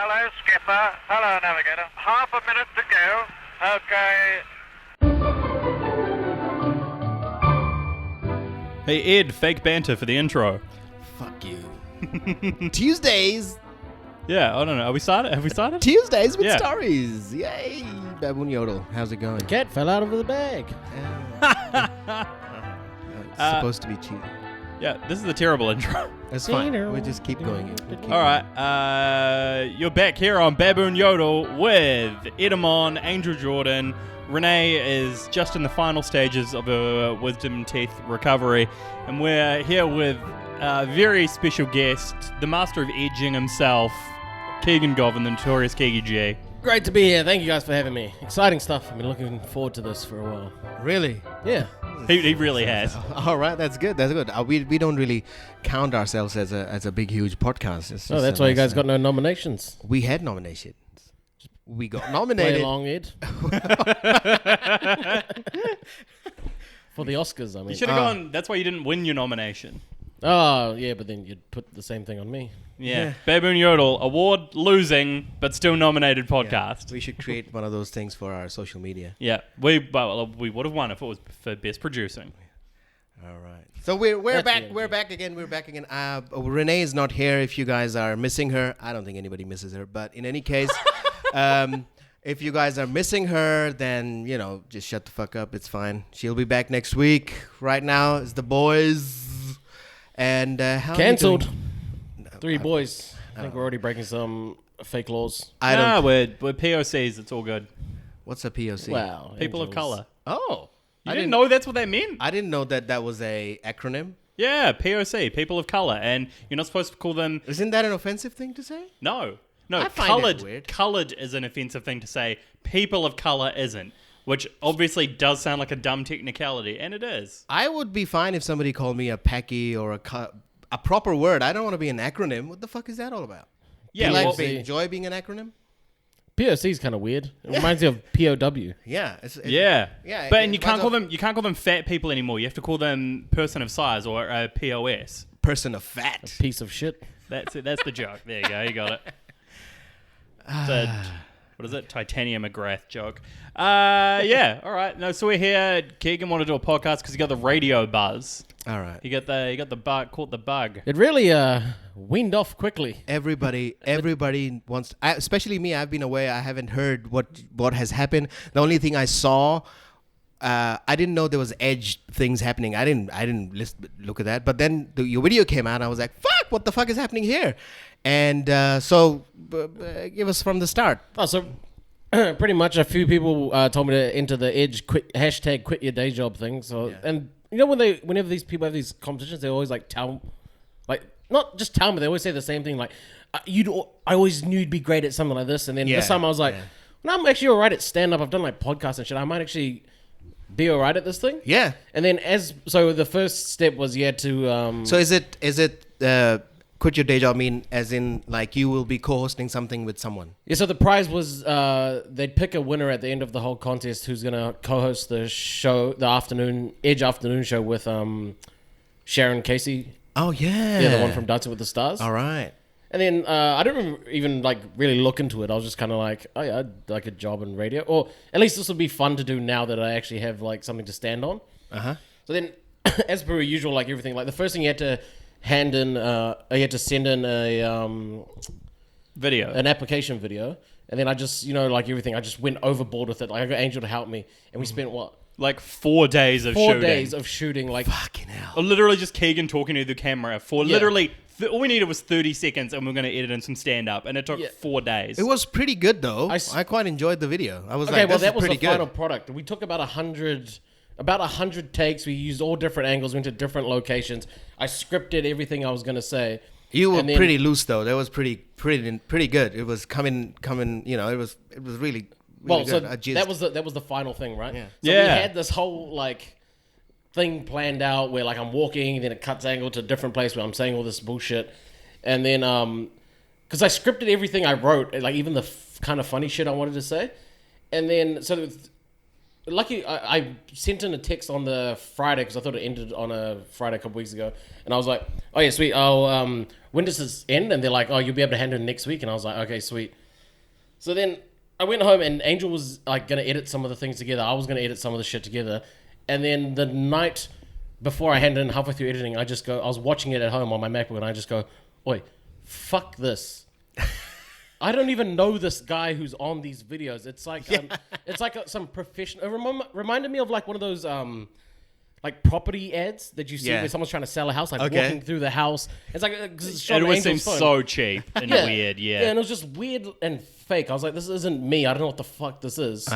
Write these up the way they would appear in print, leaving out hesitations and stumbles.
Hello, skipper. Hello, navigator. Half a minute to go. Okay. Hey Ed, fake banter for the intro. Fuck you. Tuesdays. Yeah, I don't know. Have we started? Tuesdays with Yeah. stories. Yay. Baboon Yodel. How's it going? The cat fell out of the bag. It's supposed to be cheesy. Yeah, this is a terrible intro. It's fine. We'll just keep going. Alright, you're back here on Baboon Yodel with Edamon, Angel Jordan. Renee is just in the final stages of her wisdom teeth recovery. And we're here with a very special guest, the master of edging himself, Keegan Govind, the notorious Keegan G. Great to be here. Thank you guys for having me. Exciting stuff. I've been looking forward to this for a while. Really? Yeah. He really has. All right, that's good. That's good. We don't really count ourselves as a big, huge podcast. It's Oh, just that's a why you nice, guys got no nominations. We had nominations. We got Play nominated. along, Ed. For the Oscars, I mean. You should have gone, that's why you didn't win your nomination. Oh, yeah, but then you'd put the same thing on me. Yeah. Baboon Yodel, award losing, but still nominated podcast. We should create one of those things for our social media. Yeah, we would have won if it was for best producing. All right. So we're That's back. good. We're back again. Renee is not here. If you guys are missing her, I don't think anybody misses her. But in any case, if you guys are missing her, then just shut the fuck up. It's fine. She'll be back next week. Right now, it's the boys. And how Cancelled. Are you doing? 3 boys. I think we're already breaking some fake laws. We're POCs. It's all good. What's a POC? Wow. People of angels. color. Oh, You didn't know that's what that meant? I didn't know that was a acronym. Yeah, POC, people of color, and you're not supposed to call them. Isn't that an offensive thing to say? No, I find colored. it weird. Colored is an offensive thing to say. People of color isn't, which obviously does sound like a dumb technicality, and it is. I would be fine if somebody called me a packy or a proper word. I don't want to be an acronym. What the fuck is that all about? Yeah, Do you well, enjoy being an acronym? POC is kind of weird. It reminds me of POW. Yeah. yeah. Yeah, But and it you can't call reminds them. You can't call them fat people anymore. You have to call them person of size or POS. Person of fat. Piece of shit. That's it. That's the joke. There you go. You got it. It's a, what is it? Titanium McGrath joke. Yeah. All right. No. So we're here. Keegan wanted to do a podcast because he got the radio buzz. All right. He got the bug. Caught the bug. It really weaned off quickly. Everybody wants, especially me. I've been away. I haven't heard what has happened. The only thing I saw, I didn't know there was edge things happening. I didn't look at that. But then your video came out. And I was like, fuck! What the fuck is happening here? And so give us from the start. Oh, so pretty much a few people told me to enter the Edge quit your day job thing. So Yeah. and whenever these people have these competitions, they always not just tell me. They always say the same thing like, I always knew you'd be great at something like this. And then this time I was like, well, I'm actually all right at stand up. I've done like podcasts and shit. I might actually be all right at this thing. Yeah. And then so the first step was to So is it quit your day job mean as in like you will be co-hosting something with someone? Yeah, so the prize was they'd pick a winner at the end of the whole contest who's going to co-host the show, the Edge afternoon show with Sharon Casey. Oh yeah. Yeah, the one from Dancing with the Stars. All right. And then I didn't even like really look into it. I was just kind of like, oh yeah, I'd like a job in radio. Or at least this would be fun to do now that I actually have like something to stand on. Uh-huh. So then, as per usual, like everything, like the first thing you had to send in a Video. an application video, and then I just like everything, I just went overboard with it. Like I got Angel to help me, and we spent Like 4 days of 4 shooting. days of shooting. Like Fucking hell. Literally just Keegan talking to the camera for literally. All we needed was 30 seconds, and we're going to edit in some stand-up, and it took 4 days. It was pretty good though. I quite enjoyed the video. I was like, this that is was pretty the final good. product. We took about 100 takes. We used all different angles, went to different locations. I scripted everything I was going to say. You were And then- pretty loose though. That was pretty good. It was coming. It was really Well, so good. that was the final thing, right? Yeah. So we Yeah. had this whole like thing planned out where like I'm walking, then it cuts angle to a different place where I'm saying all this bullshit, and then because I scripted everything I wrote, like even the kind of funny shit I wanted to say, and then so lucky I sent in a text on the Friday because I thought it ended on a Friday a couple weeks ago, and I was like, oh yeah, sweet. I'll when does this end? And they're like, oh, you'll be able to hand it in next week. And I was like, okay, sweet. So then I went home and Angel was like gonna edit some of the things together. I was gonna edit some of the shit together, and then the night before I handed in, halfway through editing, I was watching it at home on my MacBook, and I just go, oi, fuck this. I don't even know this guy who's on these videos. It's like some professional. It reminded me of like one of those like property ads that you see where someone's trying to sell a house, like walking through the house. It's like it's it always seems so cheap and weird. Yeah, and it was just weird and fake. I was like, this isn't me. I don't know what the fuck this is.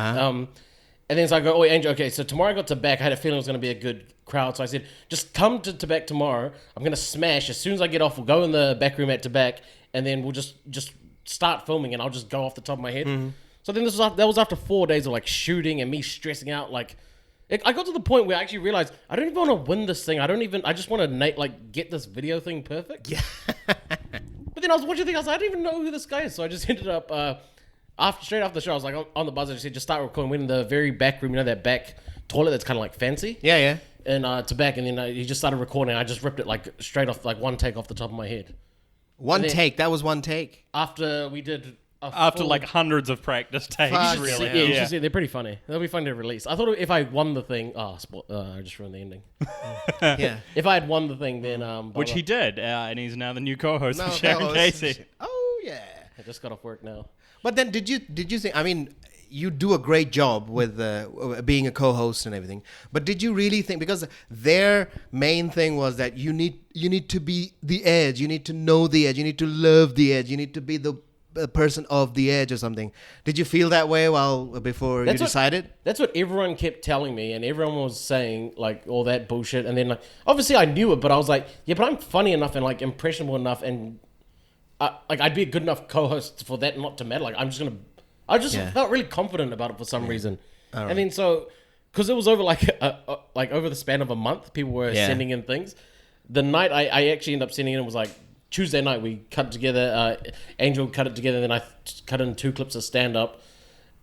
And then so I go, oh, Angel, okay, so tomorrow I got to back. I had a feeling it was going to be a good crowd. So I said, just come to back tomorrow. I'm going to smash. As soon as I get off, we'll go in the back room at back, and then we'll just start filming, and I'll just go off the top of my head. Mm-hmm. So then that was after 4 days of like shooting and me stressing out. Like, I got to the point where I actually realized I don't even want to win this thing. I just want to like get this video thing perfect. Yeah. But then I was watching the thing. I was like, I don't even know who this guy is. So I just ended up... straight after the show, I was like on the buzzer. I just said, just start recording. Went in the very back room, you know, that back toilet that's kind of like fancy. Yeah, yeah. And to back, and then he just started recording. I just ripped it like straight off, like one take off the top of my head. One take. That was one take. After we did. After like hundreds of practice takes, really. Yeah, you should see. They're pretty funny. They'll be fun to release. I thought if I won the thing, I just ruined the ending. Yeah. If I had won the thing, then which he did, and he's now the new co-host of Sharon Casey. Oh yeah. I just got off work now. But then, did you think? I mean, you do a great job with being a co-host and everything. But did you really think, because their main thing was that you need to be the edge, you need to know the edge, you need to love the edge, you need to be the person of the edge or something. Did you feel that way before you decided? That's what everyone kept telling me, and everyone was saying like all that bullshit. And then like, obviously I knew it, but I was like, yeah, but I'm funny enough and like impressionable enough and. Like I'd be a good enough co-host for that not to matter. Like I just felt really confident about it for some reason. Right. And then so, because it was over like over the span of a month, people were sending in things. The night I actually ended up sending in was like Tuesday night. We cut it together. Angel cut it together. Then I cut in 2 clips of stand up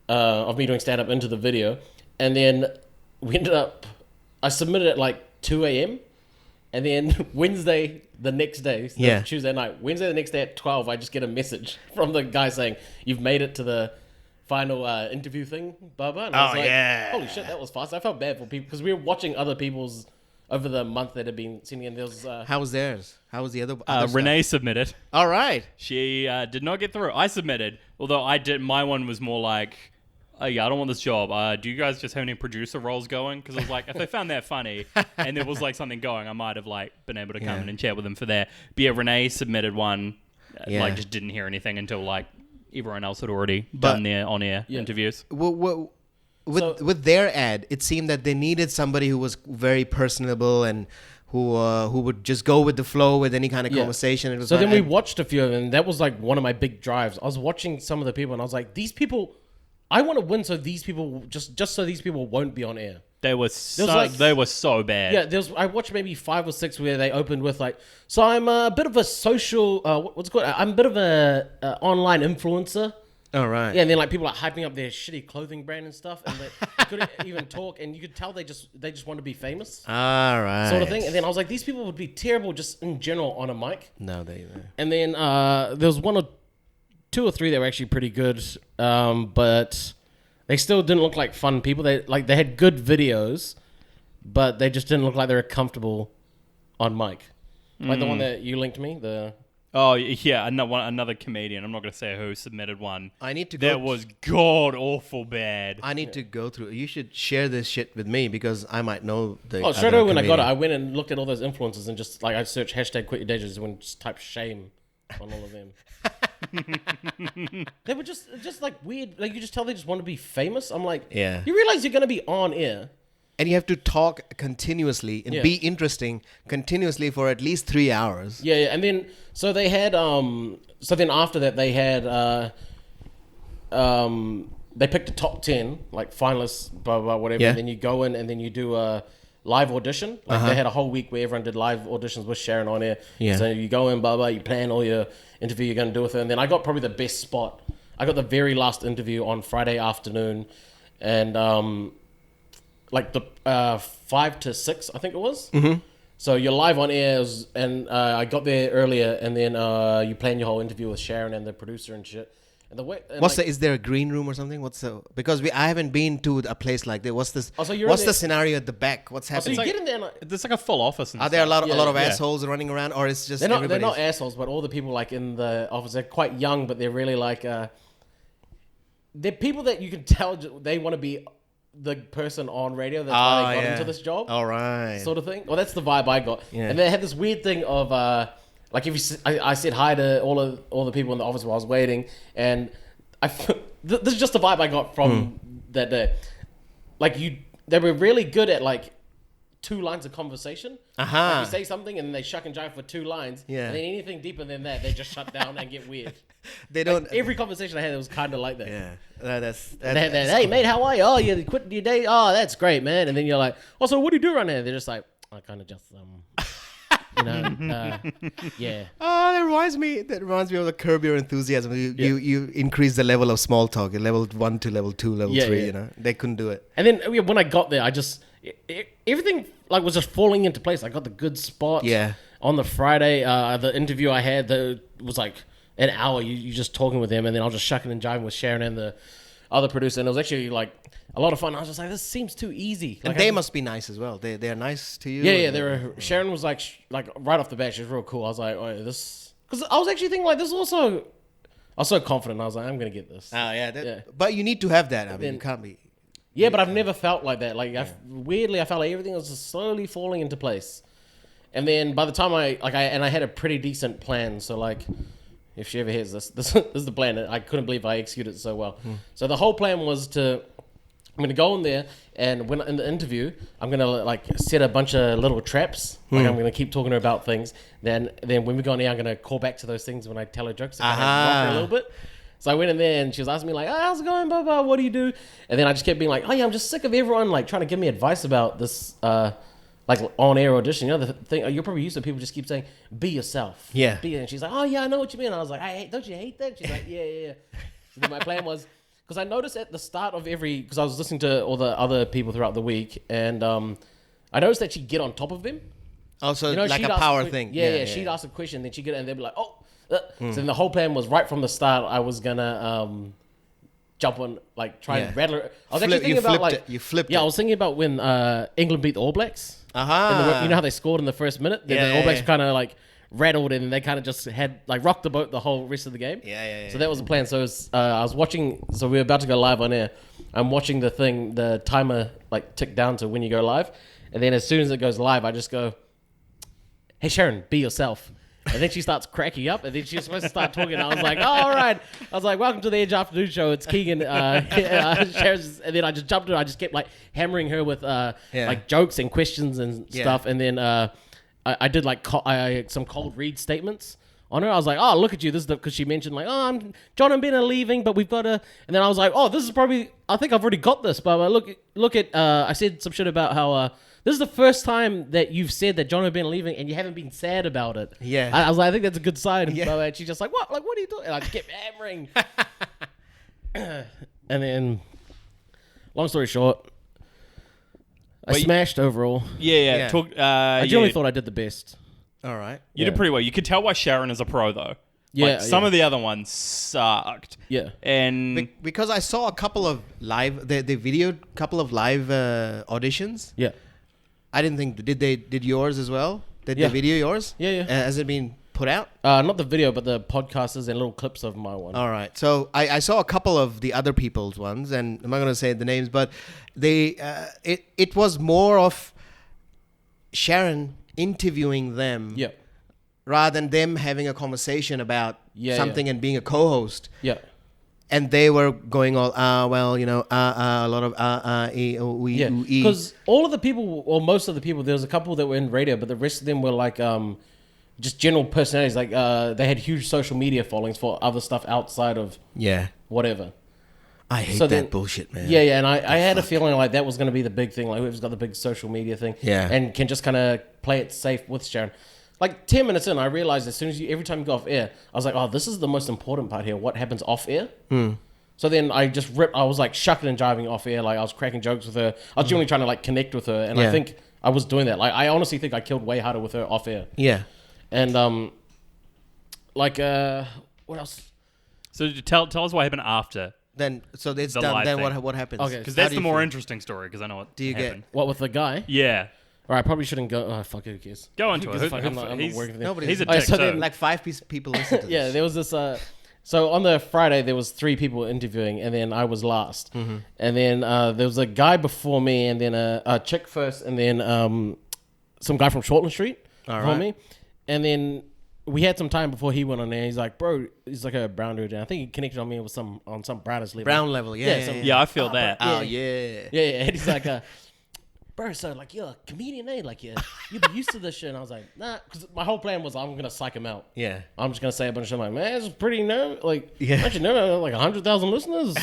of me doing stand up into the video, and then we ended up. I submitted at like 2 a.m. And then Wednesday, the next day, Tuesday night, Wednesday the next day at 12, I just get a message from the guy saying, you've made it to the final interview thing, Bubba. And I was like, holy shit, that was fast. I felt bad for people because we were watching other people's over the month that had been sending in. There was, how was theirs? How was the other Renee submitted. All right. She did not get through. I submitted, although my one was more like, oh yeah, I don't want this job. Do you guys just have any producer roles going? Because I was like, if I found that funny and there was like something going, I might have like been able to come in and chat with them for that. But yeah, Renee submitted one, like just didn't hear anything until like everyone else had already done their on-air interviews. With their ad, it seemed that they needed somebody who was very personable and who would just go with the flow with any kind of conversation. It was then we watched a few of them. That was like one of my big drives. I was watching some of the people and I was like, these people... I want to win so these people just so these people won't be on air. They were so bad. Yeah, I watched maybe 5 or 6 where they opened with like, so I'm a bit of a social what's it called? I'm a bit of a online influencer. Oh right. Yeah, and then like people are hyping up their shitty clothing brand and stuff, and they couldn't even talk, and you could tell they just want to be famous. All right. Sort of thing. And then I was like, these people would be terrible just in general on a mic. No, they. And then there was 1 or 2 or 3 that were actually pretty good, but they still didn't look like fun people. They had good videos, but they just didn't look like they were comfortable on mic. Like the one that you linked me. Another comedian. I'm not going to say who submitted one. I need to go. That was god awful bad. I need to go through. You should share this shit with me because I might know the. Oh, straight away when I got it, I went and looked at all those influencers and just like I searched hashtag quit your day jobs and just type shame on all of them. They were just like weird. Like you just tell they just want to be famous. I'm like, yeah. You realize you're going to be on air. And you have to talk continuously and be interesting continuously for at least 3 hours. Yeah, yeah. And then, so they had, so then after that they had, they picked a top 10, like finalists, blah, blah, blah, whatever. Yeah. And then you go in and then you do a live audition. Like they had a whole week where everyone did live auditions with Sharon on air. Yeah. So you go in, blah, blah, you plan all your interview you're going to do with her. And then I got probably the best spot. I got the very last interview on Friday afternoon. And, like the 5 to 6, I think it was. Mm-hmm. So you're live on air, and I got there earlier, and then you plan your whole interview with Sharon and the producer and shit. And the way, and is there a green room or something? Because I haven't been to a place like that. What's this? Oh, so what's the scenario at the back? What's happening? So you get in there. And there's like a full office. Are there a lot of assholes running around, or it's just they're not assholes, but all the people like in the office, they're quite young, but they're really like they're people that you can tell they want to be the person on radio. That's why they got into this job. All right. Sort of thing. Well, that's the vibe I got. Yeah. And they had this weird thing of like if I said hi to all the people in the office while I was waiting, and this is just the vibe I got from that day. Like they were really good at like 2 lines of conversation. Like you say something and then they shuck and jive for 2 lines. Yeah. And then anything deeper than that, they just shut down and get weird. They don't. Like, every conversation I had, it was kind of like that. Yeah. That's hey, mate, how are you? Oh, you quit your day? Oh, that's great, man. And then you're like, oh, so what do you do right now? They're just like, I kind of just, yeah. Oh, that reminds me of the Curb Your Enthusiasm. You increase the level of small talk, level 1 to level 2, level 3. You know, they couldn't do it. And then when I got there, I just everything like was just falling into place. I got the good spot. Yeah. On the Friday, the interview I had was like an hour. You just talking with him, and then I was just shucking and jiving with Sharon and the other producer, and it was actually like a lot of fun. I was just like, this seems too easy. And they must be nice as well. They are nice to you. Yeah. They were. Sharon was like right off the bat, she was real cool. I was like, oh, this, because I was actually thinking like this is also. I was so confident. I was like, I'm gonna get this. Oh yeah. But you need to have that. I mean, you can't be. Yeah, but I've never felt like that. Like weirdly, I felt like everything was just slowly falling into place. And then by the time I had a pretty decent plan. So like, if she ever hears this is the plan. I couldn't believe I executed it so well. So the whole plan was I'm gonna go in there, and when in the interview, I'm gonna like set a bunch of little traps. Like I'm gonna keep talking to her about things. Then when we go in there, I'm gonna call back to those things when I tell her jokes. So kind of rock her a little bit. So I went in there and she was asking me like, oh, how's it going, blah, blah, what do you do? And then I just kept being like, oh yeah, I'm just sick of everyone like trying to give me advice about this like on-air audition. You know, the thing, you're probably used to people just keep saying, be yourself. Yeah. And she's like, oh yeah, I know what you mean. And I was like, don't you hate that? She's like, yeah. So then my plan was, because I noticed at the start of because I was listening to all the other people throughout the week, and I noticed that she'd get on top of them. Also, you know, like a power thing. Yeah. She'd ask a question, then she'd get it, and they'd be like, oh. So then the whole plan was right from the start. I was gonna jump on, like, try and rattle her. I was actually thinking about like you flipped. Yeah, I was thinking about when England beat the All Blacks. You know how they scored in the first minute. Then the All Blacks kind of like rattled, and they kind of just had like rocked the boat the whole rest of the game. So that was the plan. So I was watching. So we were about to go live on air. I'm watching the timer like tick down to when you go live, and then as soon as it goes live, I just go, "Hey Sharon, be yourself." And then she starts cracking up, and then she's supposed to start talking. I was like, oh, all right. I was like, welcome to the Edge Afternoon Show. It's Keegan. And then I just jumped in. I just kept like hammering her with like jokes and questions and stuff. And then I did like some cold read statements on her. I was like, oh, look at you. This is because she mentioned like, oh, John and Ben are leaving, but we've got a. And then I was like, oh, this is probably. I think I've already got this. But look at. I said some shit about how. This is the first time that you've said that John and Ben are leaving, and you haven't been sad about it. Yeah. I was like, I think that's a good sign. Yeah. And she's just like, what? Like, what are you doing? And I just kept hammering. And then, long story short, I smashed overall. Yeah. I generally thought I did the best. All right. You did pretty well. You could tell why Sharon is a pro, though. Yeah. Like, some of the other ones sucked. Yeah. And because I saw a couple of live, they videoed a couple of live auditions. Yeah. I didn't think did yours as well? Did they video yours? Yeah. Has it been put out? Not the video, but the podcasters and little clips of my one. All right. So I saw a couple of the other people's ones, and I'm not going to say the names, but it was more of Sharon interviewing them. Yeah. Rather than them having a conversation about something and being a co-host. Yeah. And they were going all, well, you know, a lot of, because all of the people, or most of the people, there was a couple that were in radio, but the rest of them were like just general personalities. Like they had huge social media followings for other stuff outside of whatever. I hate that bullshit, man. Yeah, and I had a feeling like that was going to be the big thing. Like whoever's got the big social media thing, and can just kind of play it safe with Sharon. Like 10 minutes in, I realized every time you go off air, I was like, oh, this is the most important part here. What happens off air? So then I was like shucking and jiving off air, like I was cracking jokes with her. I was genuinely trying to like connect with her, and I think I was doing that. Like I honestly think I killed way harder with her off air. Yeah. And what else? So tell us what happened after. Then so it's The done. live Then thing. what happens? Okay. Because How that's do the you more feel? interesting story, because I know what Do you get- happened. What with the guy? Yeah. All right, I probably shouldn't go. Oh fuck, who cares? Go into it. I'm not He's- working there. Nobody. He's a Okay, dick, so too. then, Like 5 people listen to this. Yeah, there was this. So on the Friday, there was 3 people interviewing, and then I was last. Mm-hmm. And then there was a guy before me, and then a chick first, and then some guy from Shortland Street before right. me. And then we had some time before he went on there. He's like, bro, he's like a brown dude, and I think he connected on me with on some brightest level. Brown level. Yeah. Yeah, I feel that. Oh yeah. Yeah, and he's like, bro, so like you're a comedian, eh? Like you'd be used to this shit. And I was like, nah, because my whole plan was I'm gonna psych him out. Yeah. I'm just gonna say a bunch of shit like, man, it's pretty nerve. Like, Yeah. actually, no, like 100,000 listeners.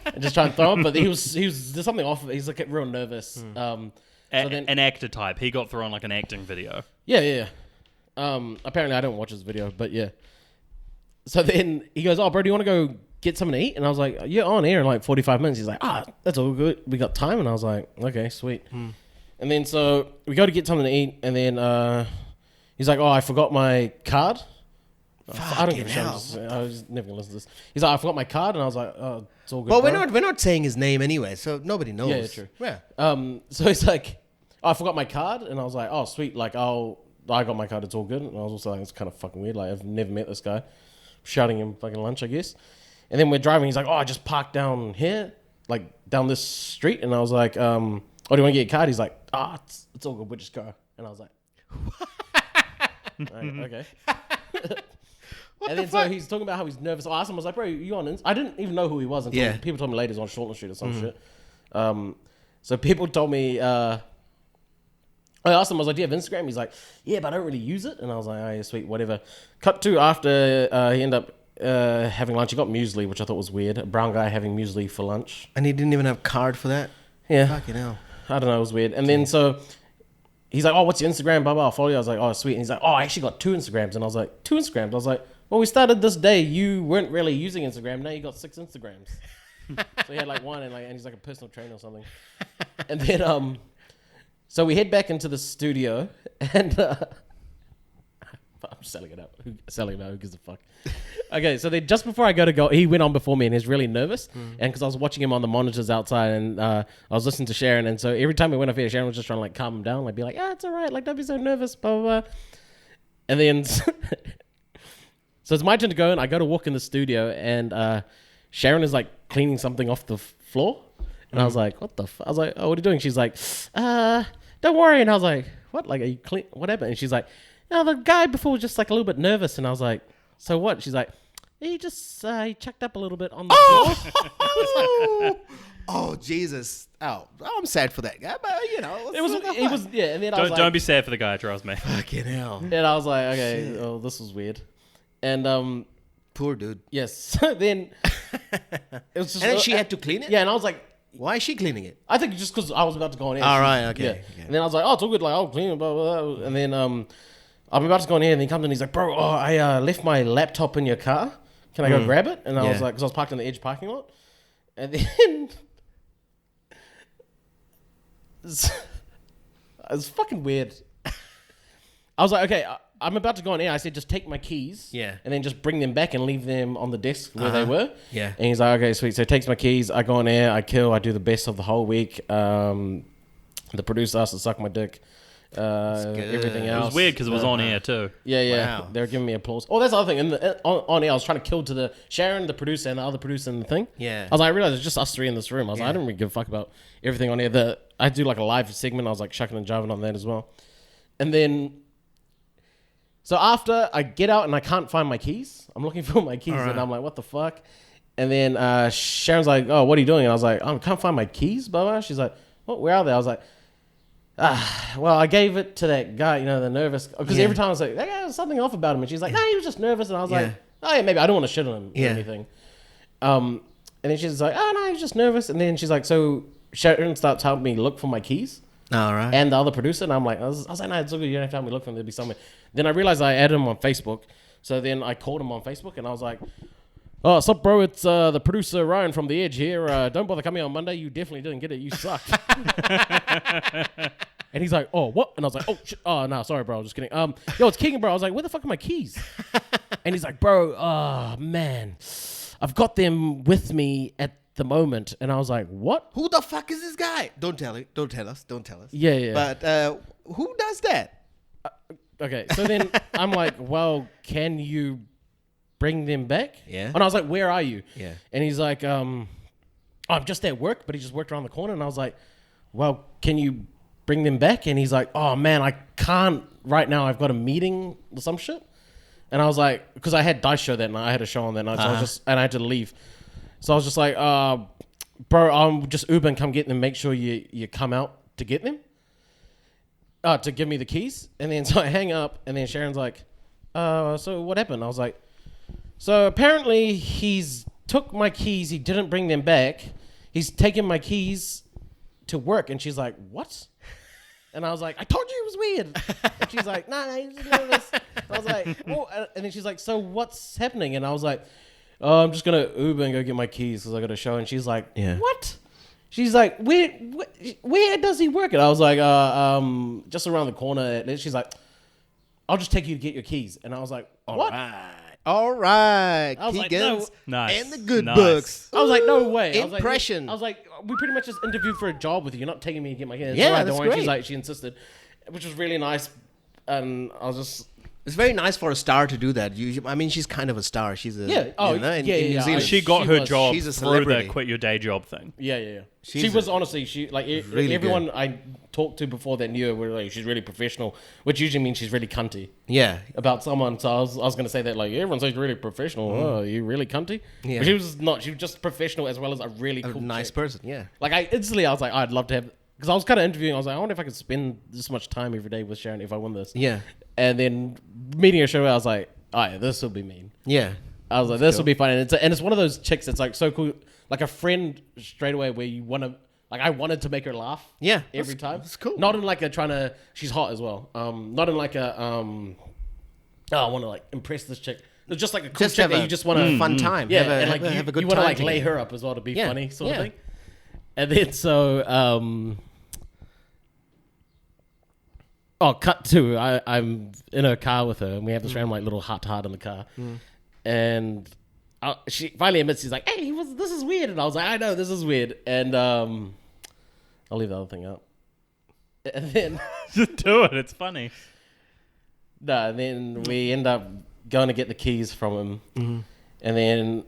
And just try and throw him, but he was there's something off. He's like real nervous. So then, An actor type. He got thrown like an acting video. yeah. Apparently I don't watch his video, but yeah. So then he goes, oh, bro, do you want to go get something to eat? And I was like, yeah, on air in like 45 minutes. He's like, that's all good. We got time. And I was like, okay, sweet. And then so we go to get something to eat, and then he's like, oh, I forgot my card. I don't give a shit. I was never gonna listen to this. He's like, I forgot my card, and I was like, oh, it's all good. Well, bro. we're not saying his name anyway, so nobody knows. Yeah, true. Yeah. So he's like, oh, I forgot my card, and I was like, oh, sweet. Like, I got my card. It's all good. And I was also like, it's kind of fucking weird. Like, I've never met this guy. Shouting him fucking lunch, I guess. And then we're driving. He's like, oh, I just parked down here, like down this street. And I was like, oh, do you want to get your card? He's like, it's all good. We'll just go. And I was like, okay. And then so he's talking about how he's nervous. I asked him, I was like, bro, you on I didn't even know who he was until people told me later he's on Shortland Street or some shit. So people told me, I asked him, I was like, do you have Instagram? He's like, yeah, but I don't really use it. And I was like, oh, yeah, sweet, whatever. Cut to after he ended up having lunch. He got muesli, which I thought was weird. A brown guy having muesli for lunch. And he didn't even have a card for that? Yeah. Fucking hell. I don't know, it was weird. And then so he's like, oh, what's your Instagram? Blah, blah, I'll follow you. I was like, oh, sweet. And he's like, oh, I actually got 2 Instagrams. And I was like, 2 Instagrams? I was like, well, we started this day. You weren't really using Instagram. Now you got 6 Instagrams. So he had like 1 and he's like a personal trainer or something. And then so we head back into the studio, and I'm selling it out. Who gives a fuck? Okay, so then just before I go, he went on before me, and he's really nervous. And because I was watching him on the monitors outside, and I was listening to Sharon, and so every time we went off here, Sharon was just trying to like calm him down, like be like, yeah, it's all right, like don't be so nervous, blah blah blah. And then so it's my turn to go, and I go to walk in the studio, and Sharon is like cleaning something off the floor. And I was like, what the fuck? I was like, oh, what are you doing? She's like, don't worry. And I was like, what? Like, are you clean? What happened? And she's like, no, the guy before was just like a little bit nervous. And I was like, so what? She's like, he just, he checked up a little bit on the floor. Oh, Jesus. Oh, I'm sad for that guy, but you know. It was, yeah. And then I was like, Don't be sad for the guy, trust me. Fucking hell. and I was like, okay, oh, this was weird. And, Poor dude. yes. So then, it was just. And then she had to clean it? Yeah, and I was like, Why is she cleaning it? I think just because I was about to go on air. All right, okay. Yeah. Okay. And then I was like, oh, it's all good. Like, I'll clean it, blah, blah, blah. And then I'm about to go on air, and he comes in and he's like, bro, I left my laptop in your car. Can I go grab it? And I was like, because I was parked in the edge parking lot. And then it was fucking weird. I was like, okay, I'm about to go on air. I said, just take my keys. Yeah. And then just bring them back and leave them on the desk where they were. Yeah. And he's like, okay, sweet. So he takes my keys. I go on air. I kill. I do the best of the whole week. The producer has to suck my dick. Everything else. It was weird because it was on air too. Yeah. Wow. They were giving me applause. Oh, that's the other thing. On air, I was trying to kill to the Sharon, the producer, and the other producer in the thing. Yeah. I was like, I realized it's just us 3 in this room. I was like, I didn't really give a fuck about everything on air. I do like a live segment. I was like shucking and jiving on that as well. And then, so after I get out and I can't find my keys, I'm looking for my keys and I'm like, what the fuck? And then Sharon's like, oh, what are you doing? And I was like, I can't find my keys, blah, blah. She's like, what? Where are they? I was like, well, I gave it to that guy, the nervous, because every time I was like, that guy was something off about him, and she's like, no, he was just nervous, and I was like, oh yeah, maybe I don't want to shit on him or anything. And then she's like, oh no, he was just nervous, and then she's like, so Sharon starts helping me look for my keys. All right. And the other producer, and I'm like, I was like, no, it's all good, you don't have to help me look for them, there'll be somewhere. Then I realized I added him on Facebook, so then I called him on Facebook, and I was like, Oh, what's up, bro? It's the producer Ryan from The Edge here. Don't bother coming on Monday. You definitely didn't get it. You sucked. And he's like, oh, what? And I was like, oh, shit. Oh, no, sorry, bro. I was just kidding. Yo, it's Keegan, bro. I was like, where the fuck are my keys? And he's like, bro, oh, man. I've got them with me at the moment. And I was like, what? Who the fuck is this guy? Don't tell it. Don't tell us. Don't tell us. Yeah. But who does that? Okay, so then I'm like, well, can you bring them back? Yeah. And I was like, where are you? Yeah. And he's like, I'm just at work, but he just worked around the corner. And I was like, well, can you bring them back? And he's like, oh, man, I can't right now. I've got a meeting or some shit. And I was like, because I had Dice Show that night. I had a show on that night. So I had to leave. So I was just like, bro, I'm just Uber and come get them. Make sure you come out to get them. To give me the keys. And then so I hang up. And then Sharon's like, so what happened? I was like, so apparently he's took my keys. He didn't bring them back. He's taken my keys to work. And she's like, what? And I was like, I told you it was weird. And she's like, nah, you just doing this. I was like, oh. And then she's like, so what's happening? And I was like, oh, I'm just going to Uber and go get my keys because I got a show. And she's like, what? She's like, where does he work? And I was like, just around the corner. And she's like, I'll just take you to get your keys. And I was like, what? All right. I was like, Keegan's no. Nice. and the good Nice. books. I was like, no way. Impression. I was like, we pretty much just interviewed for a job with you. You're not taking me to get my keys. Yeah, All right, that's don't worry. great. She's like, she insisted, which was really nice. And I was just... It's very nice for a star to do that. I mean, she's kind of a star. She's a Yeah. Oh, in yeah, New yeah. Zealand. She got her was- job she's a through celebrity. the quit your day job thing. Yeah. She's She was honestly, really everyone good. I talked to before that knew her were like, she's really professional, which usually means she's really cunty Yeah. about someone. So I was going to say that, like, everyone says you're really professional. Oh, you really cunty? Yeah. But she was not. She was just professional as well as a really A cool nice chick. person. Yeah. Like, I was like, I'd love to have, because I was kind of interviewing. I was like, I wonder if I could spend this much time every day with Sharon if I won this. Yeah. And then meeting her show, I was like, oh yeah, this will be mean. Yeah. I was like, this will be fun. And it's one of those chicks that's like so cool, like a friend straight away where you want to, like, I wanted to make her laugh. Yeah, every that's- time. that's cool. Not in like a she's hot as well. Not in like a, I want to like impress this chick. It's just like a cool Just chick have that a you just want to, fun time. yeah, Have a, and like have a good you time. want to like lay together. her up as well to be Yeah, funny sort yeah. of thing. And then so, cut to I'm in her car with her, and we have this random like little heart to heart in the car, and she finally admits, she's like, "Hey, this is weird," and I was like, "I know this is weird," and I'll leave the other thing out. And then Just do it. It's funny. and then we end up going to get the keys from him, and then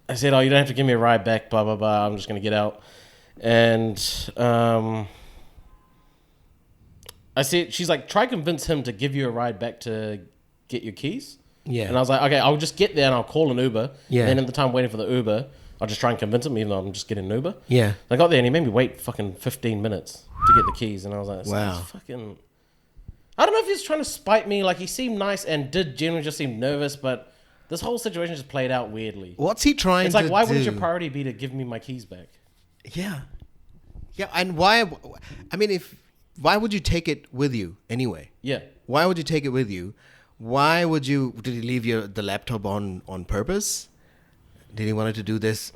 I said, "Oh, you don't have to give me a ride back, blah blah blah. I'm just gonna get out," and I said, she's like, try convince him to give you a ride back to get your keys. Yeah. And I was like, okay, I'll just get there and I'll call an Uber. Yeah. And then at the time waiting for the Uber, I'll just try and convince him, even though I'm just getting an Uber. Yeah. I got there and he made me wait fucking 15 minutes to get the keys. And I was like, this Wow. guy's fucking... I don't know if he was trying to spite me. Like, he seemed nice and did generally just seem nervous, but this whole situation just played out weirdly. What's he trying It's to like, why do? wouldn't your priority be to give me my keys back? Yeah. Yeah, and why... I mean, why would you take it with you anyway? Yeah. Why would you take it with you? Why would you... Did he leave the laptop on purpose? Did he wanted to do this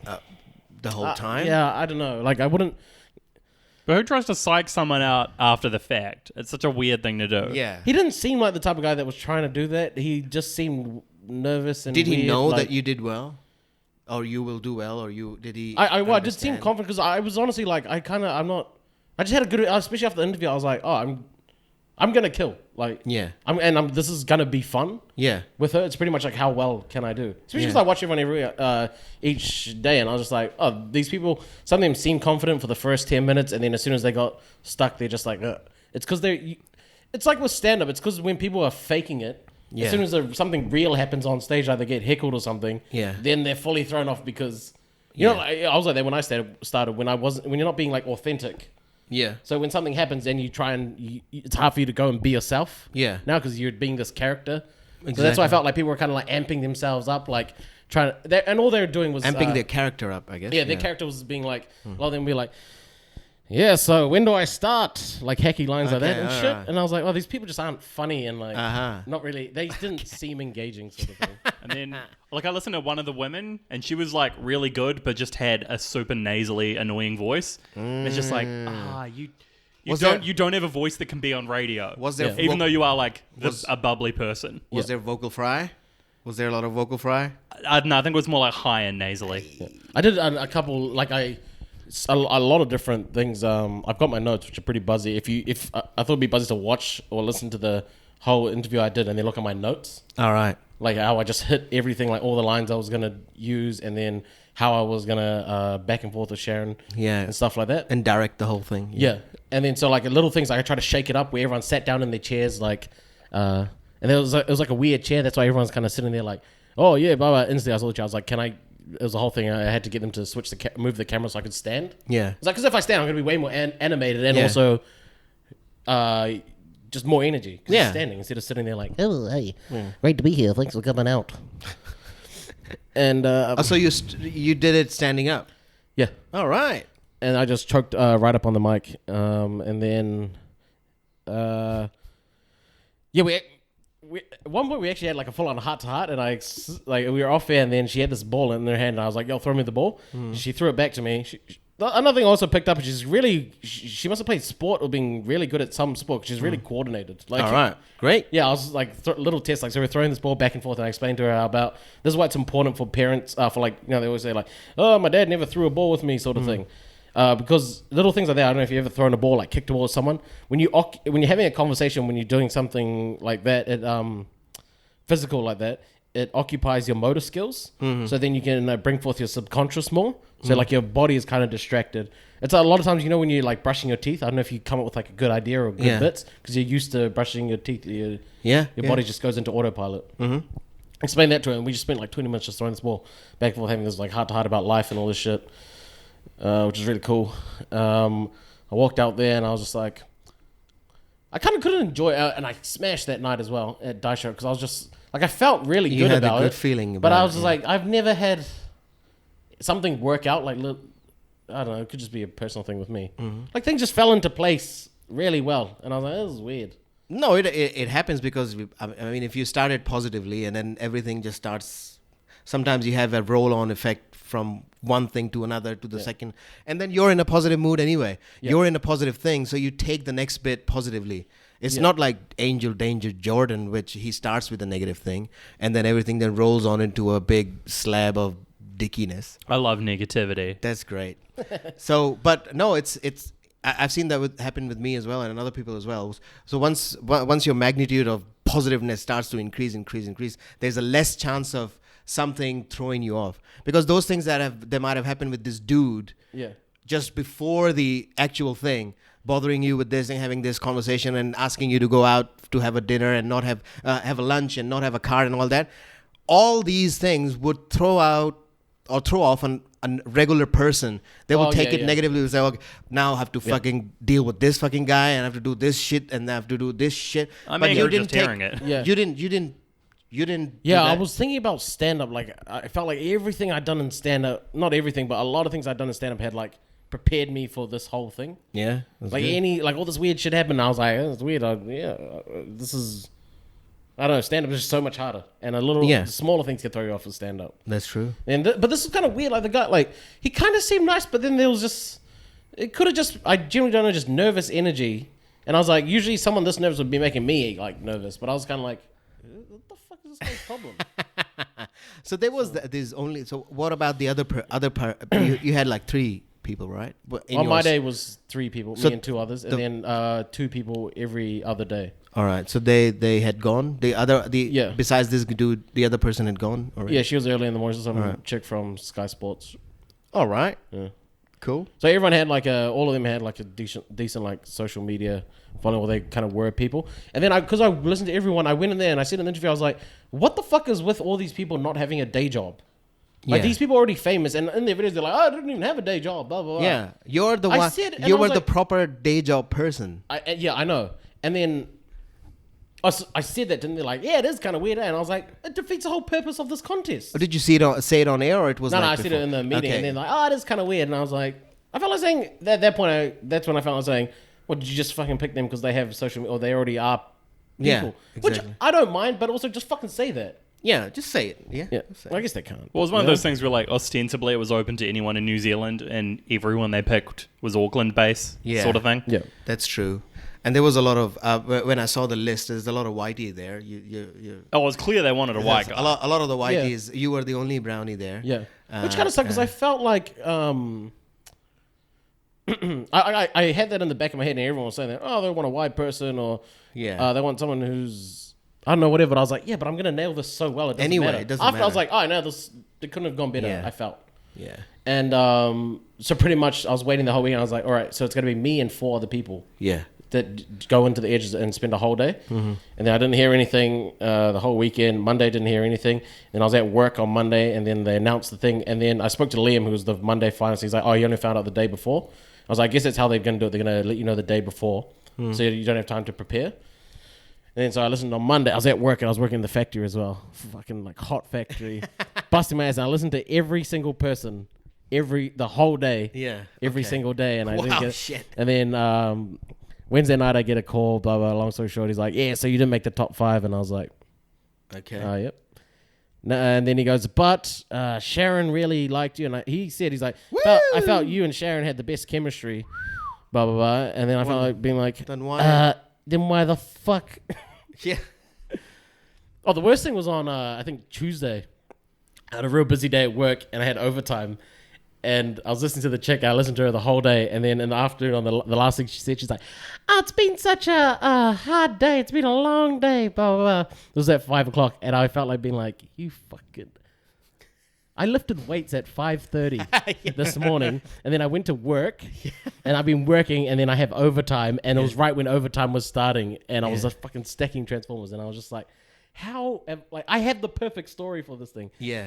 the whole time? Yeah, I don't know. Like, I wouldn't... But who tries to psych someone out after the fact? It's such a weird thing to do. Yeah. He didn't seem like the type of guy that was trying to do that. He just seemed nervous and Did he weird, know like- that you did well? Or you will do well? Or you... Did he... I did seem understand? confident because I was honestly like, I just had a good... Especially after the interview, I was like, oh, I'm going to kill. Like, Yeah. This is going to be fun. Yeah. With her, it's pretty much like, how well can I do? Especially because I watch everyone each day, and I was just like, oh, these people, some of them seem confident for the first 10 minutes, and then as soon as they got stuck, they're just like, ugh. It's because it's like with stand-up, it's because when people are faking it, Yeah. as soon as something real happens on stage, like they get heckled or something, Yeah. then they're fully thrown off because, you know, like, I was like that when I started, when you're not being like authentic. Yeah. So when something happens, then you try and it's hard for you to go and be yourself. Yeah. Now because you're being this character. So that's Exactly. why I felt like people were kind of like amping themselves up, like trying to. And all they were doing was Amping their character up, I guess. yeah, their character was being like, a lot of them would be like, yeah, so when do I start? Like hacky lines like that and Okay, shit. alright. And I was like, oh, these people just aren't funny and like Uh-huh. not really. They didn't seem engaging, sort of thing. And then, like, I listened to one of the women, and she was like really good, but just had a super nasally, annoying voice. And it's just like, you don't have a voice that can be on radio. Was there even though you are like a bubbly person? Was there vocal fry? Was there a lot of vocal fry? No, I think it was more like high and nasally. I did a couple, like a lot of different things. I've got my notes, which are pretty buzzy. If I thought it'd be buzzy to watch or listen to the whole interview I did, and then look at my notes, All right. like how I just hit everything, like all the lines I was gonna use, and then how I was gonna back and forth with Sharon, and stuff like that, And direct the whole thing. yeah. And then so like little things, like I try to shake it up where everyone sat down in their chairs, like, and it was like a weird chair. That's why everyone's kind of sitting there like, oh yeah, blah blah. Instantly, I was like, can I? It was the whole thing. I had to get them to switch move the camera so I could stand. Yeah. It's like, because if I stand, I'm going to be way more animated and also just more energy. Because Yeah. standing instead of sitting there like, oh, hey, great to be here. Thanks for coming out. And So you did it standing up. yeah, All right. and I just choked right up on the mic. And then yeah, we at one point we actually had like a full on heart to heart, and we were off air, and then she had this ball in her hand, and I was like, "Yo, throw me the ball." She threw it back to me. Another thing I also picked up is she must have played sport or being really good at some sport. 'Cause she's really coordinated. Like, All right. Great. yeah, I was like little tests, like, so we're throwing this ball back and forth, and I explained to her about this is why it's important for parents, for like, you know, they always say like, oh, my dad never threw a ball with me, sort of thing. Because little things like that. I don't know if you ever thrown a ball, like kicked a ball with someone. When you're having a conversation, when you're doing something like that, physical like that, it occupies your motor skills. So then you can bring forth your subconscious more. So like your body is kind of distracted. It's a lot of times, you know, when you're like brushing your teeth, I don't know if you come up with like a good idea or good bits because you're used to brushing your teeth. Your body just goes into autopilot. Explain that to her, and we just spent like 20 minutes just throwing this ball back and forth, having this like heart to heart about life and all this shit. Which is really cool. I walked out there and I was just like, I kind of couldn't enjoy it, and I smashed that night as well at Die Show because I was just like, I felt really good about it. You had a good feeling about it. But I was just like, I've never had something work out like, I don't know, it could just be a personal thing with me. Like things just fell into place really well, and I was like, this is weird. No, it happens because I mean, if you started positively and then everything just starts. Sometimes you have a roll-on effect from one thing to another to the second, and then you're in a positive mood anyway. You're in a positive thing, so you take the next bit positively. It's not like Angel Danger Jordan, which he starts with a negative thing, and then everything then rolls on into a big slab of dickiness. I love negativity. That's great. So, but no, I've seen that happen with me as well, and other people as well. So once your magnitude of positiveness starts to increase, there's a less chance of something throwing you off, because those things that might have happened with this dude just before the actual thing, bothering you with this and having this conversation and asking you to go out to have a dinner and not have a lunch and not have a car and all that, all these things would throw off a regular person. They will take it negatively and say, okay, now I have to fucking deal with this fucking guy, and I have to do this shit, and I have to do this shit. I mean, but you didn't hearing it. You didn't. Yeah, I was thinking about stand-up. Like, I felt like everything I'd done in stand-up, not everything, but a lot of things I'd done in stand-up had like prepared me for this whole thing. Yeah. Like good. All this weird shit happened. And I was like, oh, it's weird. This is, I don't know. Stand-up is just so much harder, and the smaller things can throw you off with stand-up. That's true. And but this is kind of weird. Like the guy, like he kind of seemed nice, but then there was just, it could have just, I genuinely don't know, just nervous energy. And I was like, usually someone this nervous would be making me like nervous, but I was kind of like, what the fuck is this guy's problem? So there was there's only. So what about the other part? You had like 3 people, right? On my day was 3 people, me and 2 others, and then 2 people every other day. All right. So they had gone. Besides this dude, the other person had gone already. Yeah, she was early in the morning. Some chick from Sky Sports. All right. Yeah. Cool. So everyone had like all of them had like a decent like social media following, where they kind of were people. And then because I listened to everyone, I went in there and I said in the interview, I was like, what the fuck is with all these people not having a day job? Like these people are already famous, and in their videos they're like, oh, I didn't even have a day job, blah blah blah. Yeah, you're the one. You were the proper day job person. I know. And then I said that to them. They're like, yeah, it is kind of weird, and I was like, it defeats the whole purpose of this contest. Or did you say it on air, or it was? No, I said it in the meeting, and then like, oh, it is kind of weird, and I was like, I felt like saying at that point. That's when I felt like saying, "What did you just fucking pick them because they have social media or they already are people?" Yeah, exactly. Which I don't mind, but also just fucking say that. Yeah, just say it. Yeah. Yeah, Say well, I it. guess they can't. Well, it was one of those things where, like, ostensibly it was open to anyone in New Zealand, and everyone they picked was Auckland based, sort of thing. Yeah, That's true. And there was a lot of when I saw the list, there's a lot of whitey there. You. Oh, it was clear they wanted a white guy. A lot of the whiteys. You were the only brownie there. yeah. Which kind of sucked because I felt like I had that in the back of my head, and everyone was saying that, oh, they want a white person, or they want someone who's I don't know, whatever. But I was like, yeah, but I'm gonna nail this so well. It doesn't matter. It doesn't After matter. I was like, oh no, this it couldn't have gone better. Yeah. I felt. Yeah. And so pretty much, I was waiting the whole week, and I was like, all right, so it's gonna be me and 4 other people Yeah. that go into the edges and spend a whole day. Mm-hmm. And then I didn't hear anything the whole weekend. Monday didn't hear anything. Then I was at work on Monday, and then they announced the thing. And then I spoke to Liam, who was the Monday finalist. He's like, oh, you only found out the day before. I was like, I guess that's how they're going to do it. They're going to let you know the day before, so you don't have time to prepare. And then so I listened on Monday. I was at work, and I was working in the factory as well. Fucking like hot factory. Busting my ass. And I listened to every single person the whole day. Yeah. Every single day. And I didn't get shit. And then Wednesday night, I get a call, blah, blah, long story short. He's like, yeah, so you didn't make the top 5. And I was like, Okay. yep. No, and then he goes, but Sharon really liked you. And he said, he's like, I felt you and Sharon had the best chemistry, blah, blah, blah. And then I felt like being like, Then why? then why the fuck? Yeah. Oh, the worst thing was on, I think, Tuesday. I had a real busy day at work, and I had overtime. And I was listening to the chick. I listened to her the whole day. And then in the afternoon, on the last thing she said, she's like, oh, it's been such a hard day. It's been a long day, blah, blah, blah. It was at 5 o'clock. And I felt like being like, you fucking... I lifted weights at 5:30 this morning. And then I went to work. And I've been working. And then I have overtime. And it was right when overtime was starting. And I was just fucking stacking Transformers. And I was just like, I have the perfect story for this thing. Yeah.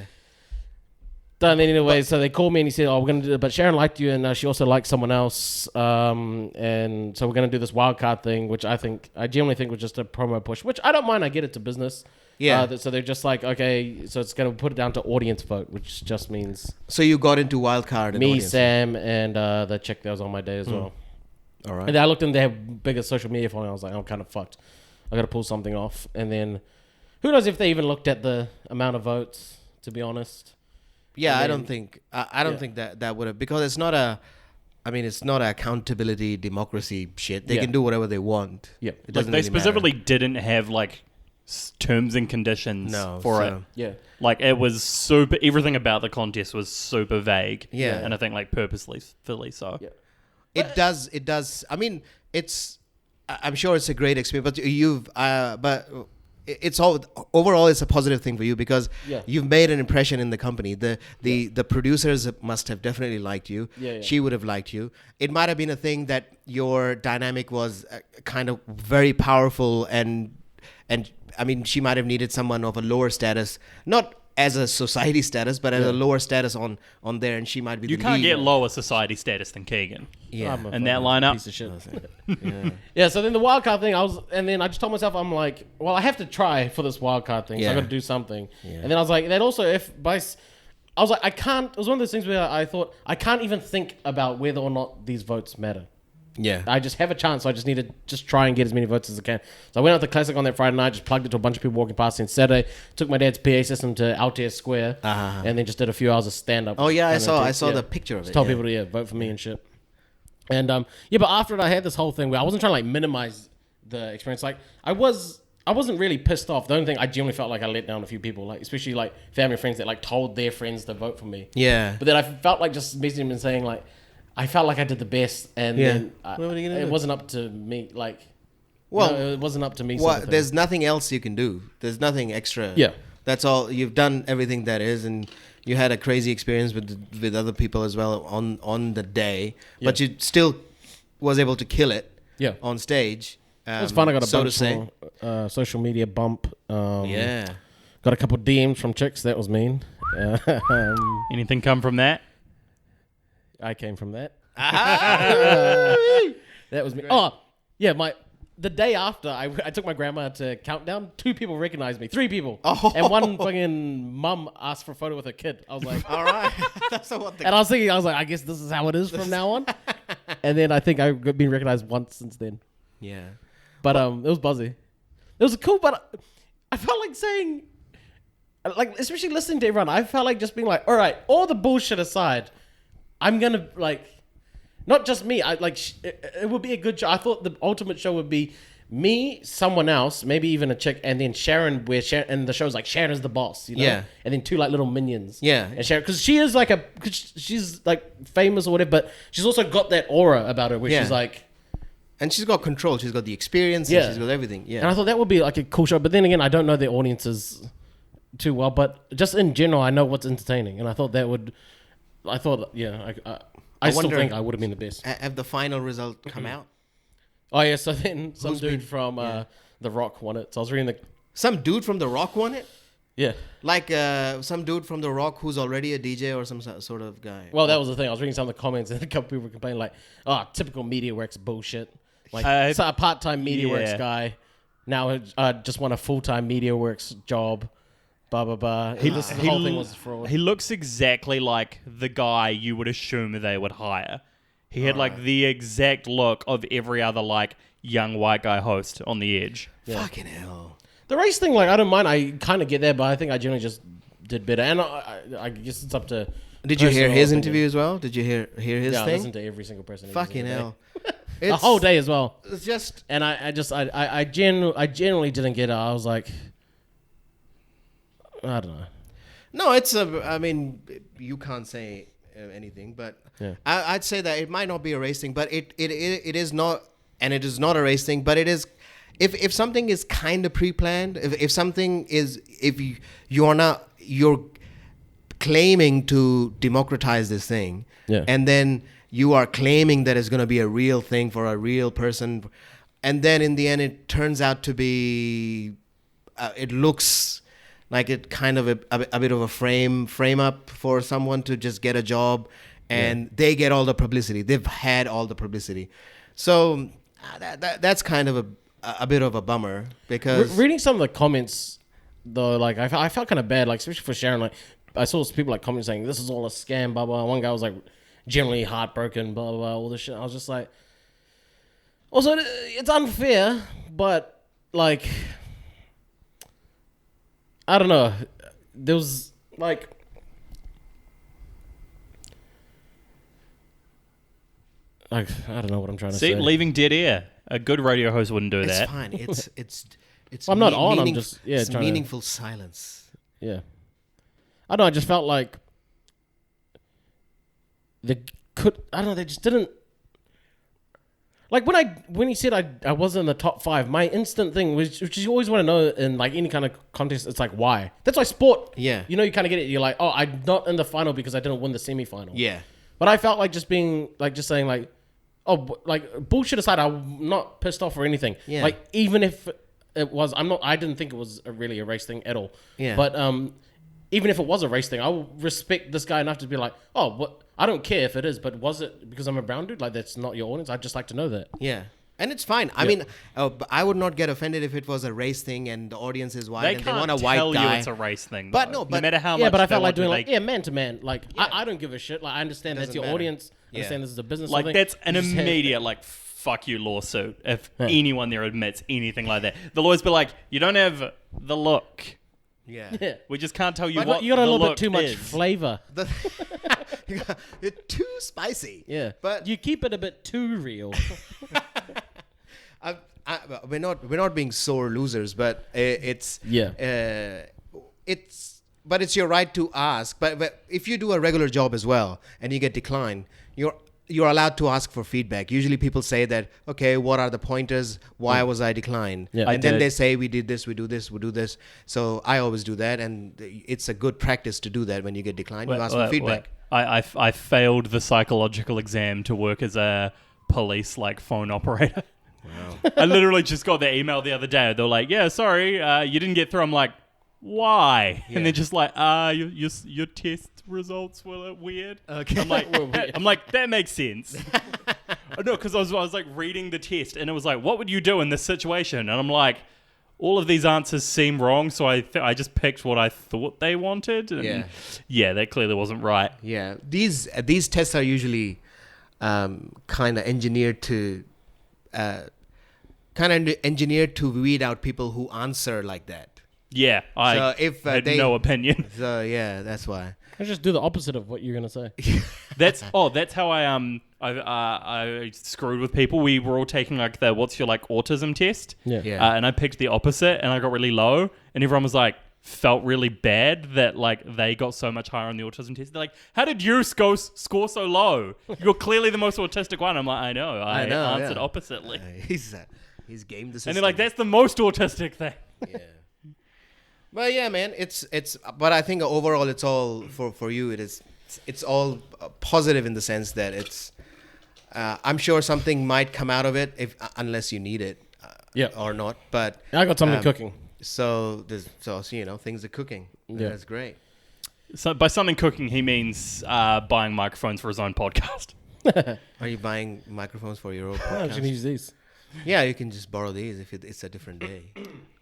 Done anyway, so they called me and he said, oh, we're going to do it. But Sharon liked you and she also liked someone else. And so we're going to do this wild card thing, which I genuinely think was just a promo push, which I don't mind. I get it's a business. Yeah. So they're just like, okay, so it's going to put it down to audience vote, which just means So you got into wild card. me, audience. Sam, and the chick that was on my day as well. All right. And then I looked and they have bigger social media following. I was like, I'm kind of fucked. I got to pull something off. And then who knows if they even looked at the amount of votes, to be honest. Yeah, And I then- don't think I don't think that would have, because it's not a, I mean, it's not a accountability democracy shit. They Yeah. can do whatever they want. Yeah. It Like, doesn't they really matter. specifically didn't have, like, terms and conditions for it. Yeah. Like, it was super... Everything about the contest was super vague. Yeah. And I think, like, purposely so. Yeah. It does. I mean, I'm sure it's a great experience, but it's all overall it's a positive thing for you because you've made an impression in the company. The producers must have definitely liked you. Yeah. She would have liked you. It might have been a thing that your dynamic was kind of very powerful and I mean, she might have needed someone of a lower status, not as a society status, but as a lower status on there, and she might be You the can't lead. get lower society status than Keegan. Yeah. I'm a And that fucking lineup? piece of shit. Yeah. Yeah, so then the wild card thing, and then I just told myself, I'm like, well, I have to try for this wild card thing, so I Yeah. got to do something. Yeah. And then I was like, then also I was like, I can't. It was one of those things where I thought I can't even think about whether or not these votes matter. Yeah. I just have a chance, so I just need to just try and get as many votes as I can. So I went out to Classic on that Friday night, just plugged it to a bunch of people walking past. And Saturday, took my dad's PA system to Altair Square, and then just did a few hours of stand up. Oh yeah, I saw the picture of it. Just told yeah. people to vote for me and shit. And but after it, I had this whole thing where I wasn't trying to like minimize the experience. Like I wasn't really pissed off. The only thing I genuinely felt like I let down a few people, like especially like family and friends that like told their friends to vote for me. Yeah. But then I felt like just messaging them and saying like, I felt like I did the best, and then What are you gonna it do? wasn't up to me. Like, Well, it wasn't up to me. Well, sort of thing. there's nothing else you can do. There's nothing extra. Yeah. That's all. You've done everything that is, and you had a crazy experience with other people as well on the day. But you still was able to kill it. Yeah. On stage. It was fun. I got a so to bunch say. more social media bump. Yeah. Got a couple DMs from chicks. That was mean. Anything come from that? I came from that. That was me. Oh, yeah. the day after, I took my grandma to Countdown. 2 people recognized me. 3 people. Oh. And one fucking mum asked for a photo with her kid. I was like, All right. That's what and I was thinking, I guess this is how it is from now on. And then I think I've been recognized once since then. Yeah. But it was buzzy. It was cool, but I felt like saying, like, especially listening to everyone, I felt like just being like, all right, all the bullshit aside, I'm gonna like, not just me. I like it would be a good show. I thought the ultimate show would be me, someone else, maybe even a chick, and then Sharon. And the show's like Sharon's the boss, you know. Yeah. And then 2 like little minions. Yeah. And Sharon, because she is like she's like famous or whatever, but she's also got that aura about her where Yeah. she's like. And she's got control. She's got the experience. Yeah. And she's got everything. Yeah. And I thought that would be like a cool show. But then again, I don't know the audiences too well. But just in general, I know what's entertaining. And I thought that would... I thought, yeah, I still wonder- think I would have been the best. Have the final result come out? Oh, yeah. So then some Who's dude been- from The Rock won it. So I was reading the... Some dude from The Rock won it? Yeah. Like some dude from The Rock who's already a DJ or some sort of guy. Well, that was the thing. I was reading some of the comments and a couple people were complaining like, oh, typical MediaWorks bullshit. Like, so a part-time MediaWorks guy now just won a full-time MediaWorks job. Blah, blah, blah. The whole thing was fraud. He looks exactly like the guy you would assume they would hire. He had like the exact look of every other like young white guy host on The Edge. Yeah. Fucking hell. The race thing, like, I don't mind. I kind of get that, but I think I generally just did better. And I guess it's up to... Did you hear personal his opinion. interview as well? Did you hear his Yeah, I thing? listened to every single person. every Fucking single hell. day. The whole day as well. It's just... And I genuinely didn't get it. I was like... I don't know. No, I mean, you can't say anything, but Yeah. I'd say that it might not be a race thing, but it is not, and it is not a race thing, but it is, if something is kind of pre-planned, if something is, if you're claiming to democratize this thing, Yeah. and then you are claiming that it's going to be a real thing for a real person, and then in the end it turns out to be, it looks like it kind of a bit of a frame up for someone to just get a job, and they get all the publicity. They've had all the publicity. So that's kind of a bit of a bummer because... Reading some of the comments, though, like, I felt kind of bad, like, especially for Sharon. Like, I saw people, like, commenting saying, this is all a scam, blah, blah. One guy was, like, generally heartbroken, blah, blah, blah, all this shit. I was just like... Also, it's unfair, but, like... I don't know. There was like, I don't know what I'm trying to See, say. leaving dead air. A good radio host wouldn't do It's that. fine. It's I'm not on, I'm just, yeah, it's trying to- meaningful silence. Yeah, I don't know. I just felt like they just didn't. Like when he said I wasn't in the top 5, my instant thing was, which you always want to know in like any kind of contest, it's like why. That's why sport. Yeah. You know, you kind of get it. You're like, oh, I'm not in the final because I didn't win the semi-final. Yeah. But I felt like just being like, just saying like, oh, like bullshit aside, I'm not pissed off or anything. Yeah. Like even if it was, I didn't think it was really a race thing at all. Yeah. But even if it was a race thing, I will respect this guy enough to be like, oh, what? I don't care if it is, but was it because I'm a brown dude? Like, that's not your audience. I'd just like to know that. Yeah. And it's fine. I mean, but I would not get offended if it was a race thing and the audience is white They and can't they want a white tell guy. you it's a race thing. But though. no, but- matter how Yeah, much but I they felt like want to, doing like, like, man to man. Like, I don't give a shit. Like, I understand that's Doesn't your matter. audience. I Yeah. understand this is a business. like thing. that's an You just have- immediate like fuck you lawsuit if anyone there admits anything like that. The lawyers be like, you don't have the look. Yeah. Yeah. We just can't tell you But what you got a the little bit look too much is. flavor. It's too spicy. Yeah. But you keep it a bit too real. we're not being sore losers, but it's it's your right to ask. But if you do a regular job as well and you get declined, you're allowed to ask for feedback. Usually people say that, okay, what are the pointers? Why was I declined? Yeah. And then they say, we did this, we do this, we do this. So I always do that, and it's a good practice to do that when you get declined. You ask for feedback. I failed the psychological exam to work as a police like phone operator. Wow. I literally just got the email the other day. They're like, yeah, sorry, you didn't get through. I'm like, why? Yeah. And they're just like, your test results were weird. Okay. I'm like, that makes sense. No, because I was like reading the test, and it was like, what would you do in this situation? And I'm like, all of these answers seem wrong, so I just picked what I thought they wanted. And yeah, that clearly wasn't right. Yeah, these tests are usually kind of engineered to weed out people who answer like that. Yeah, I had no opinion. So yeah, that's why. I just do the opposite of what you're gonna say. That's how I screwed with people. We were all taking like the what's your like autism test. Yeah. And I picked the opposite, and I got really low, and everyone was like felt really bad that like they got so much higher on the autism test. They're like, how did you score so low? You're clearly the most autistic one. I'm like, I know. I answered oppositely. He's gamed the system. And they're like, that's the most autistic thing. Yeah. But yeah, man, it's. But I think overall, it's all for you. It's all positive in the sense that it's. I'm sure something might come out of it unless you need it, or not. But I got something cooking. So things are cooking. Yeah, that's great. So by something cooking, he means buying microphones for his own podcast. Are you buying microphones for your own podcast? I'm just gonna use these. Yeah, you can just borrow these if it's a different day.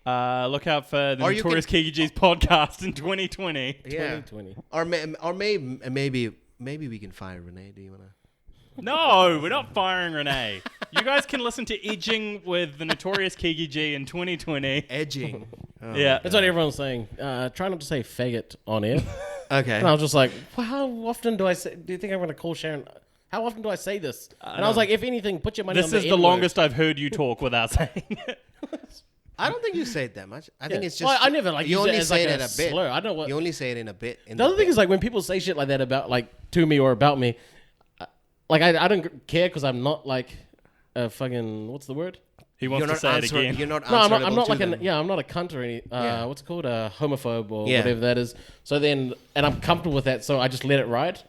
Look out for the Notorious Keegan podcast in 2020. Yeah. 2020. Or maybe we can fire Renee. Do you wanna? No, we're not firing Renee. You guys can listen to Edging with the Notorious Keegan G in 2020. Edging. Oh, yeah, that's what everyone's saying. Try not to say faggot on air. Okay. And I was just like, well, how often do I say? Do you think I'm gonna call Sharon? How often do I say this? And I was like, if anything, put your money on the This is the longest I've heard you talk without saying it. I don't think you say it that much. I think it's just. Well, I never like you use only it as say like it in a a bit. slur. I don't know what. You only say it in a bit. The other thing is like when people say shit like that about like to me or about me, like I don't care because I'm not like a fucking what's the word? He wants to say it again. You're not. No, I'm not like I'm not a cunt or any. What's it called? A homophobe or whatever that is. So then, and I'm comfortable with that, so I just let it ride.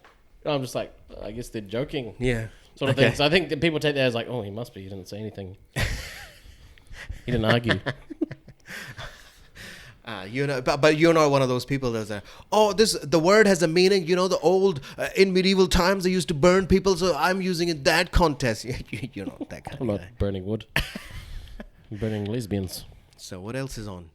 And I'm just like, I guess they're joking. Yeah. Sort of thing. So I think that people take that as like, oh, he must be. He didn't say anything. He didn't argue. But you're not one of those people that's like, the word has a meaning. You know, the old in medieval times they used to burn people, so I'm using it that context. You're not that kind I'm of not guy. burning wood. I'm burning lesbians. So what else is on?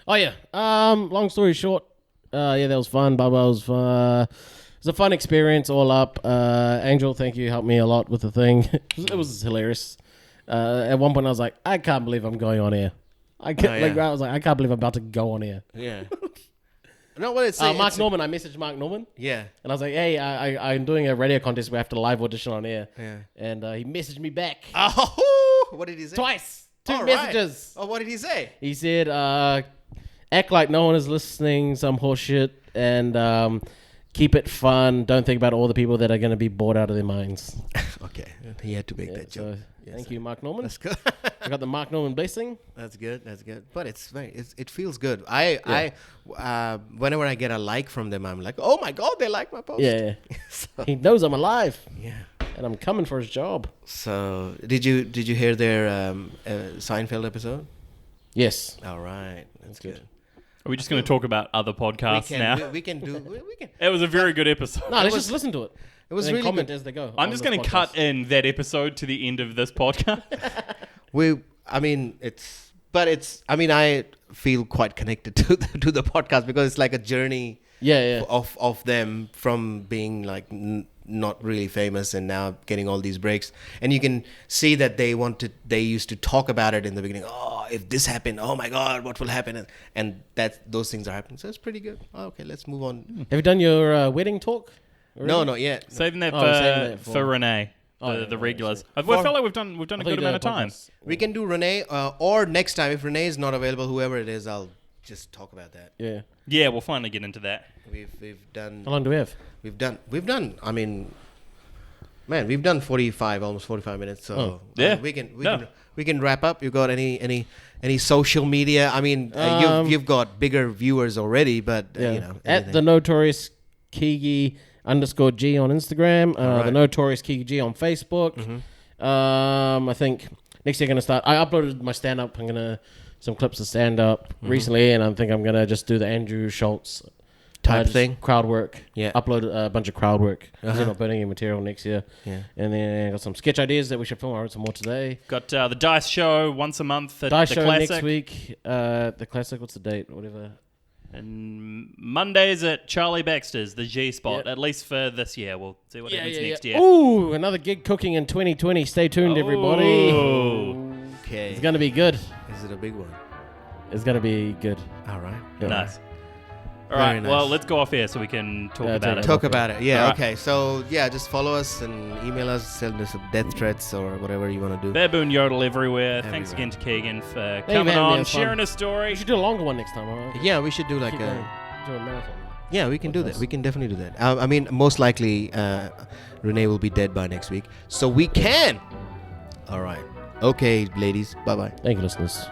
Oh yeah. Long story short, that was fun. Bubba was fun. It was a fun experience all up. Angel, thank you, helped me a lot with the thing. It was hilarious. At one point I was like, I can't believe I'm going on air. I was like, I can't believe I'm about to go on air. Yeah. No, what it's Mark Norman. I messaged Mark Norman. Yeah. And I was like, hey, I'm doing a radio contest. We have to live audition on air. Yeah. And he messaged me back. Oh, what did he say? Twice. Two messages. Right. Oh, what did he say? He said, act like no one is listening, some horse shit, and keep it fun. Don't think about all the people that are going to be bored out of their minds. Okay. He had to make that joke. So thank you, Mark Norman. That's good. I got the Mark Norman blessing. That's good. But it feels good. I whenever I get a like from them, I'm like, oh my God, they like my post. Yeah. So, he knows I'm alive. yeah. And I'm coming for his job. So did you hear their Seinfeld episode? Yes. All right. That's good. Are we just going to talk about other podcasts now? We can. It was a very good episode. No, let's just listen to it. It was and really comment good. as they go. I'm just going to cut in that episode to the end of this podcast. I feel quite connected to the podcast because it's like a journey of them from being like not really famous and now getting all these breaks. And you can see that they used to talk about it in the beginning. Oh, if this happened, oh my God, what will happen? And those things are happening. So it's pretty good. Okay, let's move on. Have you done your wedding talk? Already? No, not yet. Saving that for Renee. The regulars. I feel like we've done a good amount of time. We can do Renee, or next time if Renee is not available, whoever it is, I'll just talk about that. Yeah. Yeah, we'll finally get into that. We've done. How long do we have? We've done. I mean, man, we've done almost 45 minutes. So we can wrap up. You got any social media? I mean, you've got bigger viewers already, but you know, at the Notorious Keegan _G on Instagram, the Notorious Keegan G on Facebook. Mm-hmm. I think next year I'm gonna start. I uploaded my stand up. I'm gonna some clips of stand up recently, and I think I'm gonna just do the Andrew Schultz type just thing. Crowd work. Yeah. Upload a bunch of crowd work. Uh-huh. We're not putting any material next year. Yeah. And then I got some sketch ideas that we should film. I wrote some more today. Got the Dice Show once a month at Dice the show Classic. next week. The classic. What's the date? Whatever. And Mondays at Charlie Baxter's, the G spot, Yep. at least for this year. We'll see what happens next year. Ooh, another gig cooking in 2020. Stay tuned, everybody. Okay. It's gonna be good. Is it a big one? It's gonna be good. All right. Yeah. Nice. All Very right, nice. well, let's go off here so we can talk about it. Talk about it. Yeah. All right. Okay. So yeah, just follow us and email us, send us some death threats or whatever you want to do. Baboon Yodel everywhere. Thanks again to Keegan for you coming for having me. on, It was fun. sharing a story. We should do a longer one next time. All right? Yeah, we should do like Keep a. going. Do a marathon. Yeah, we can do that. We can definitely do that. I mean, most likely, Renee will be dead by next week, so we can. All right. Okay, ladies. Bye bye. Thank you, listeners.